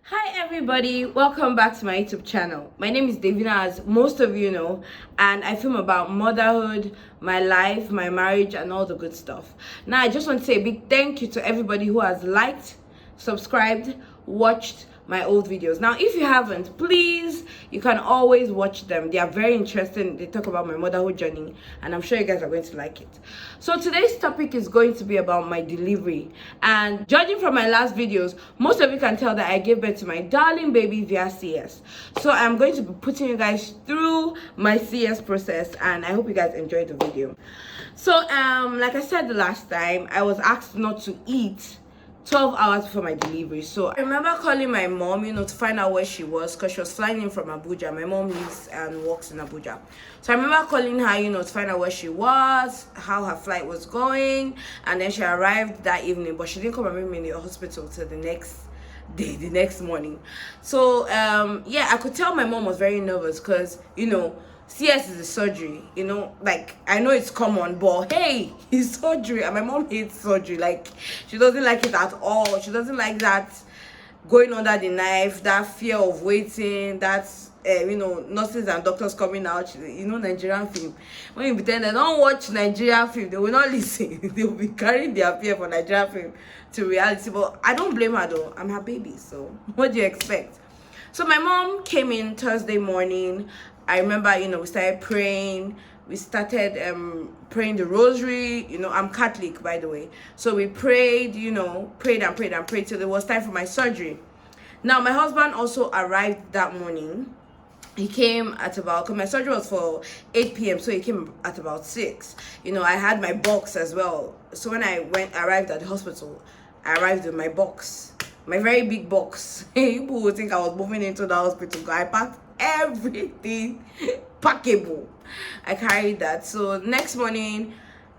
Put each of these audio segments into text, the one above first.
Hi everybody, welcome back to my YouTube channel. My name is Davina, as most of you know, and I film about motherhood, my life, my marriage, and all the good stuff. Now I just want to say a big thank you to everybody who has liked, subscribed, watched my old videos. Now if you haven't, please, you can always watch them. They are very interesting. They talk about my motherhood journey, and I'm sure you guys are going to like it. So today's topic is going to be about my delivery, and judging from my last videos, most of you can tell that I gave birth to my darling baby via CS. So I'm going to be putting you guys through my CS process, and I hope you guys enjoyed the video. So like I said the last time, I was asked not to eat 12 hours before my delivery. So I remember calling my mom, to find out where she was, because she was flying in from Abuja. My mom lives and works in Abuja. So I remember calling her, to find out where she was, how her flight was going, and then she arrived that evening, but she didn't come and meet me in the hospital till the next day, the next morning. So yeah, I could tell my mom was very nervous because CS is a surgery, like I know it's common, but hey, it's surgery, and my mom hates surgery. Like, she doesn't like it at all. She doesn't like that going under the knife, that fear of waiting, that nurses and doctors coming out. Nigerian film, when you pretend they don't watch Nigerian film, they will not listen. They will be carrying their fear for Nigerian film to reality. But I don't blame her though, I'm her baby, so what do you expect? So my mom came in Thursday morning. I remember, we started praying. We started praying the rosary. I'm Catholic, by the way. So we prayed, prayed and prayed and prayed till it was time for my surgery. Now, my husband also arrived that morning. He came at about, because my surgery was for 8 p.m, so he came at about 6. I had my box as well. So when I arrived at the hospital, I arrived with my box. My very big box. People would think I was moving into the hospital. I packed everything packable. I carried that. So next morning,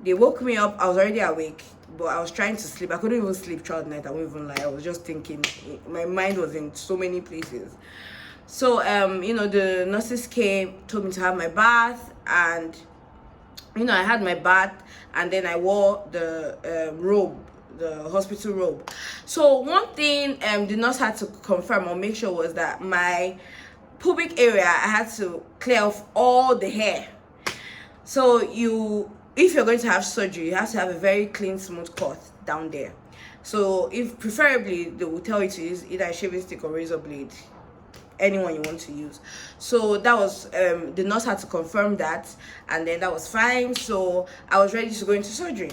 they woke me up. I was already awake, but I was trying to sleep. I couldn't even sleep throughout the night. I won't even lie. I was just thinking. My mind was in so many places. So the nurses came, told me to have my bath, and I had my bath, and then I wore the robe, the hospital robe. So one thing the nurse had to confirm or make sure was that my pubic area, I had to clear off all the hair. So if you're going to have surgery, you have to have a very clean, smooth cloth down there. So if preferably, they will tell you to use either a shaving stick or razor blade, anyone you want to use. So that was the nurse had to confirm that, and then that was fine. So I was ready to go into surgery.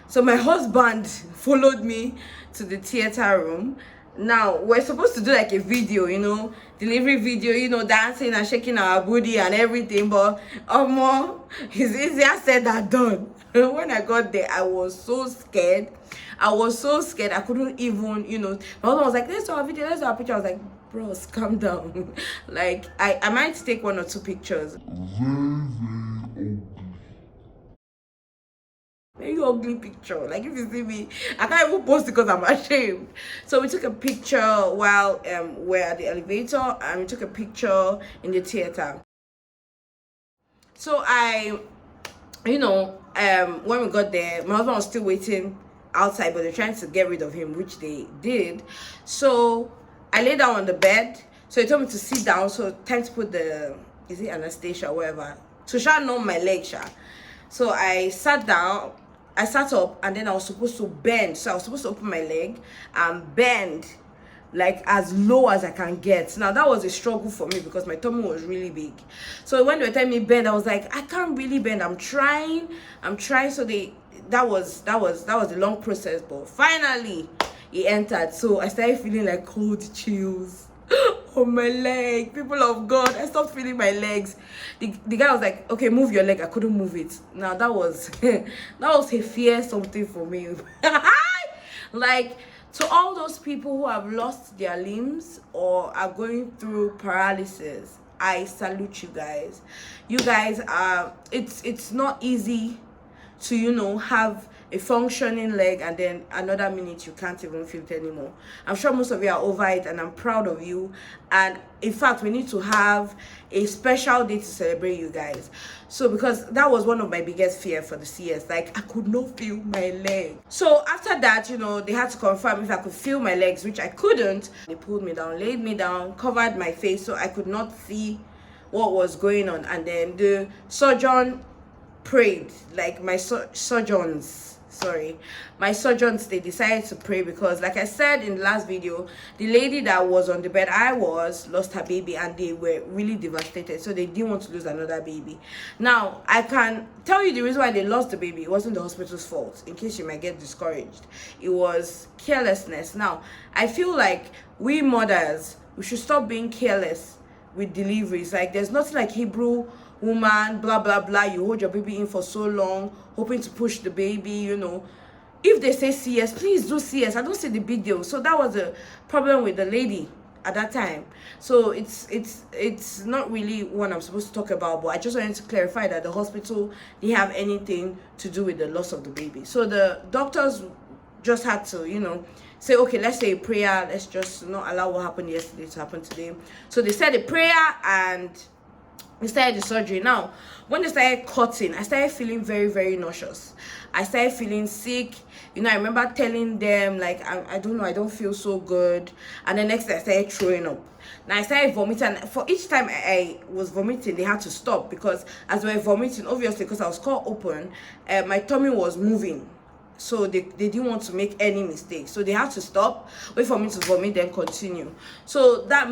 So my husband followed me to the theater room. Now we're supposed to do like a video, delivery video, dancing and shaking our booty and everything, but it's easier said than done. When I got there, I was so scared. I couldn't even, my husband was like, let's do a video, let's do a picture. I was like, bros, calm down. Like, I might take 1 or 2 pictures. Very ugly picture. Like, if you see me, I can't even post it because I'm ashamed. So we took a picture while we're at the elevator, and we took a picture in the theater. So when we got there, my husband was still waiting outside, but they're trying to get rid of him, which they did. So I lay down on the bed. So he told me to sit down. So time to put is it Anastasia or whatever, to shine on my leg, So I sat down. I sat up, and then I was supposed to bend. So I was supposed to open my leg and bend like as low as I can get. Now that was a struggle for me because my tummy was really big. So when they were telling me bend, I was like, I can't really bend. I'm trying. So that was a long process, but finally it entered. So I started feeling like cold chills on my leg. People of God, I stopped feeling my legs. The guy was like, okay, move your leg. I couldn't move it. Now that was a fear something for me. Like, to all those people who have lost their limbs or are going through paralysis, I salute you guys. You guys are, it's not easy to have a functioning leg, and then another minute you can't even feel it anymore. I'm sure most of you are over it, and I'm proud of you. And in fact, we need to have a special day to celebrate you guys. So because that was one of my biggest fear for the CS, like I could not feel my leg. So after that, they had to confirm if I could feel my legs, which I couldn't. They pulled me down, laid me down, covered my face so I could not see what was going on, and then the surgeon prayed, like my surgeons, they decided to pray, because like I said in the last video, the lady that was on the bed I was lost her baby, and they were really devastated, so they didn't want to lose another baby. Now I can tell you the reason why they lost the baby. It wasn't the hospital's fault, in case you might get discouraged. It was carelessness. Now I feel like we mothers, we should stop being careless with deliveries. Like there's nothing like Hebrew woman, blah blah blah, you hold your baby in for so long hoping to push the baby. If they say CS, please do CS. I don't see the big deal. So that was a problem with the lady at that time. So it's not really what I'm supposed to talk about, but I just wanted to clarify that the hospital didn't have anything to do with the loss of the baby. So the doctors just had to say, okay, let's say a prayer, let's just not allow what happened yesterday to happen today. So they said a prayer, and they started the surgery. Now when they started cutting, I started feeling very, very nauseous. I started feeling sick. I remember telling them, like, I don't know, I don't feel so good. And the next day I started throwing up. Now I started vomiting. For each time I was vomiting, they had to stop, because as we were vomiting, obviously because I was cut open, my tummy was moving. So they didn't want to make any mistakes, so they had to stop, wait for me to vomit, then continue. So that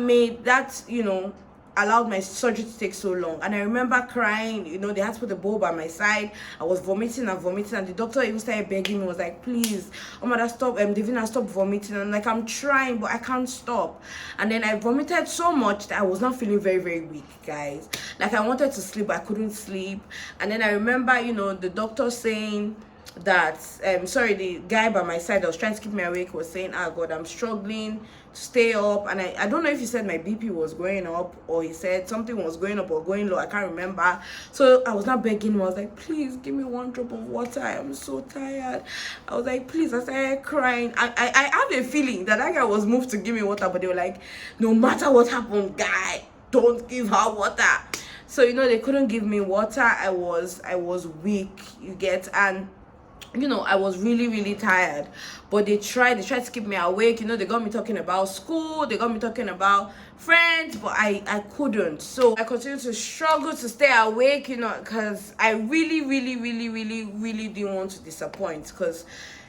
allowed my surgery to take so long. And I remember crying. They had to put the bowl by my side. I was vomiting and vomiting, and the doctor even started begging me, was like, please, oh mother, stop, Davina, stop vomiting. And like, I'm trying, but I can't stop. And then I vomited so much that I was not feeling very, very weak, guys. Like I wanted to sleep, but I couldn't sleep. And then I remember the doctor saying that the guy by my side that was trying to keep me awake was saying, oh God, I'm struggling to stay up. And I don't know if he said my BP was going up, or he said something was going up or going low, I can't remember. So I was not begging him. I was like, please give me one drop of water, I am so tired. I was like, please. I started crying. I have a feeling that guy was moved to give me water, but they were like, no matter what happened, guy, don't give her water. So they couldn't give me water. I was weak, you get. And I was really, really tired, but they tried to keep me awake. They got me talking about school, they got me talking about friends, but I couldn't. So I continued to struggle to stay awake, because I really, really, really, really, really didn't want to disappoint, because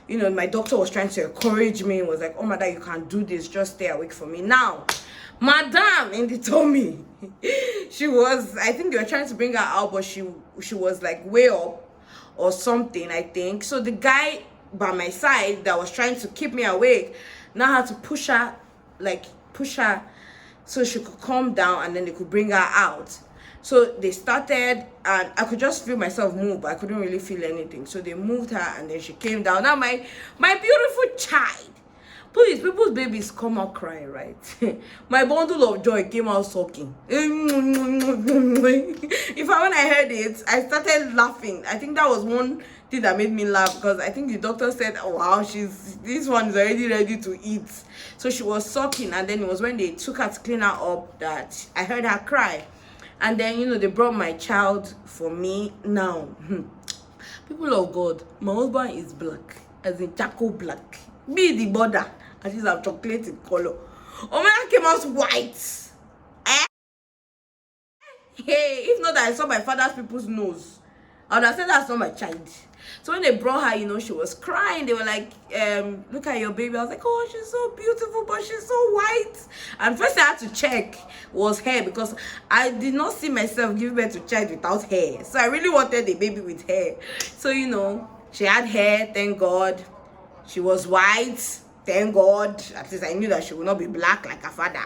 my doctor was trying to encourage me, was like, oh my God, you can't do this, just stay awake for me. Now madam in the tummy, I think they were trying to bring her out, but she was like way up or something, I think. So the guy by my side that was trying to keep me awake now had to push her so she could calm down, and then they could bring her out. So they started, and I could just feel myself move, but I couldn't really feel anything. So they moved her, and then she came down. Now my beautiful child, please, people's babies come out crying, right? My bundle of joy came out sucking. When I heard it, I started laughing. I think that was one thing that made me laugh, because I think the doctor said, oh wow, this one is already ready to eat. So she was sucking, and then it was when they took her to clean her up that I heard her cry. And then they brought my child for me. Now people of God, my husband is black, as in charcoal black. Be the border, at least I'm chocolate in color. Oh man, came out white. Hey, if not that I saw my father's people's nose, I would have said that's not my child. So when they brought her, she was crying. They were like, look at your baby. I was like, oh, she's so beautiful, but she's so white. And first I had to check was hair, because I did not see myself giving birth to a child without hair. So I really wanted a baby with hair. So she had hair, thank God. She was white, thank God. At least I knew that she would not be black like her father.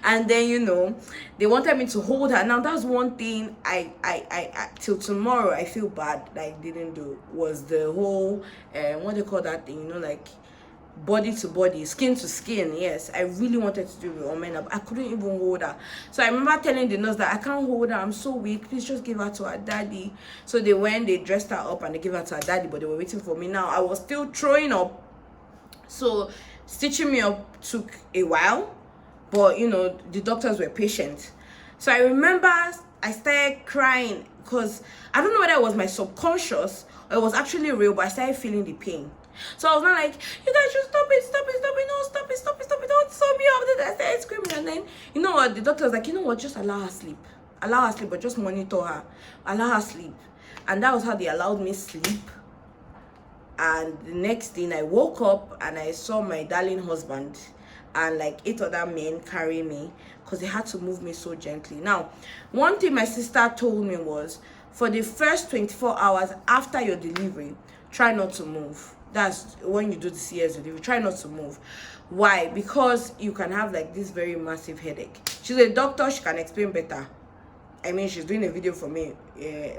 And then they wanted me to hold her. Now that's one thing I till tomorrow I feel bad that I didn't do, was the whole what do you call that thing, like body to body, skin to skin. Yes, I really wanted to do it with Omena, but I couldn't even hold her. So I remember telling the nurse that I can't hold her, I'm so weak, please just give her to her daddy. So they dressed her up and they gave her to her daddy, but they were waiting for me. Now I was still throwing up, so stitching me up took a while, but you know, the doctors were patient. So I remember I started crying because I don't know whether it was my subconscious or it was actually real, but I started feeling the pain. So I was not like, you guys should stop it, no, stop it, don't stop me up. Then I started screaming, and then you know what, the doctor was like, you know what, just allow her sleep, but just monitor her, allow her sleep. And that was how they allowed me sleep. And the next thing, I woke up and I saw my darling husband and like 8 other men carry me, because they had to move me so gently. Now, one thing my sister told me was, for the first 24 hours after your delivery, try not to move. That's when you do the CS delivery, try not to move. Why? Because you can have like this very massive headache. She's a doctor, she can explain better. I mean, she's doing a video for me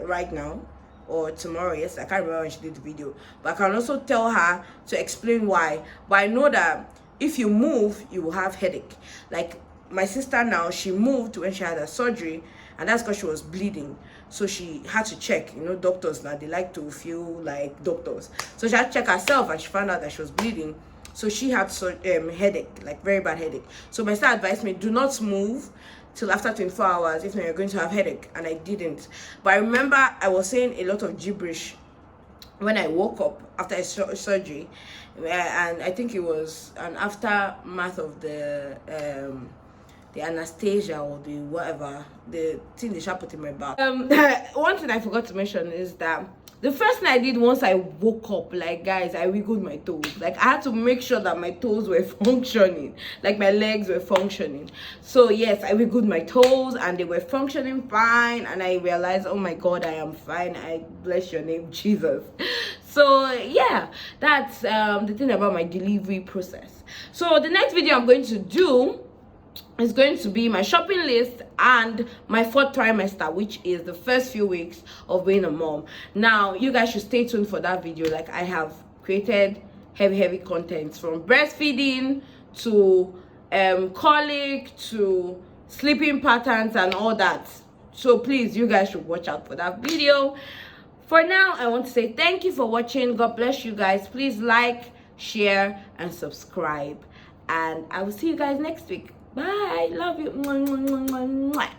right now or tomorrow. Yes, I can't remember when she did the video, but I can also tell her to explain why. But I know that if you move, you will have headache. Like my sister now, she moved when she had her surgery, and that's because she was bleeding. So she had to check. You know, doctors now, they like to feel like doctors. So she had to check herself, and she found out that she was bleeding. So she had headache, like very bad headache. So my sister advised me, do not move till after 24 hours, if not you're going to have headache. And I didn't. But I remember I was saying a lot of gibberish when I woke up after a surgery, and I think it was an aftermath of the anesthesia or the whatever, the thing they shall put in my back. One thing I forgot to mention is that the first thing I did once I woke up, like guys, I wiggled my toes. Like I had to make sure that my toes were functioning, like my legs were functioning. So yes, I wiggled my toes and they were functioning fine, and I realized, oh my God, I am fine. I bless your name, Jesus. So yeah, that's the thing about my delivery process. So the next video I'm going to do is going to be my shopping list and my 4th trimester, which is the first few weeks of being a mom. Now you guys should stay tuned for that video. Like I have created heavy content, from breastfeeding to colic to sleeping patterns and all that. So please, you guys should watch out for that video. For now, I want to say thank you for watching. God bless you guys. Please like, share and subscribe, and I will see you guys next week. Bye. Love you. Mwah, mwah, mwah, mwah, mwah.